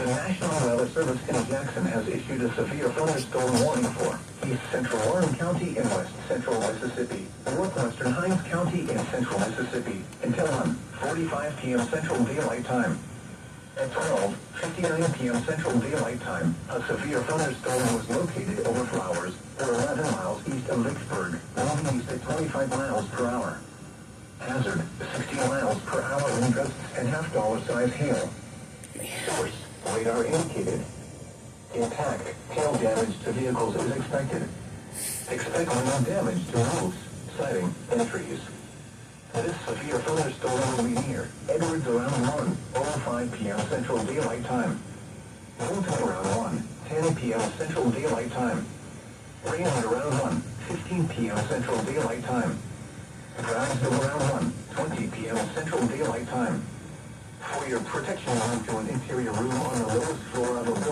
The National Weather Service in Jackson has issued a severe thunderstorm warning for East Central Warren County in West Central Mississippi, Northwestern Hinds County in Central Mississippi, until 1:45 p.m. Central Daylight Time. At 12:59 p.m. Central Daylight Time, a severe thunderstorm was located over Flowers, 11 miles east of Vicksburg, moving east at 25 miles per hour. Hazard, 60 miles per hour wind gusts and half-dollar-size hail. Source, radar indicated. Impact, hail damage to vehicles is expected. Expect wind damage to roofs, siding, and trees. This severe thunderstorm will be near Edwards around 1:05 p.m. Central Daylight Time. Bolton around 1:10 p.m. Central Daylight Time. Raymond around 1:15 p.m. Central Daylight Time. Brownsville around 1:20 p.m. Central Daylight Time. For your protection, move to an interior room on the lowest floor of a building.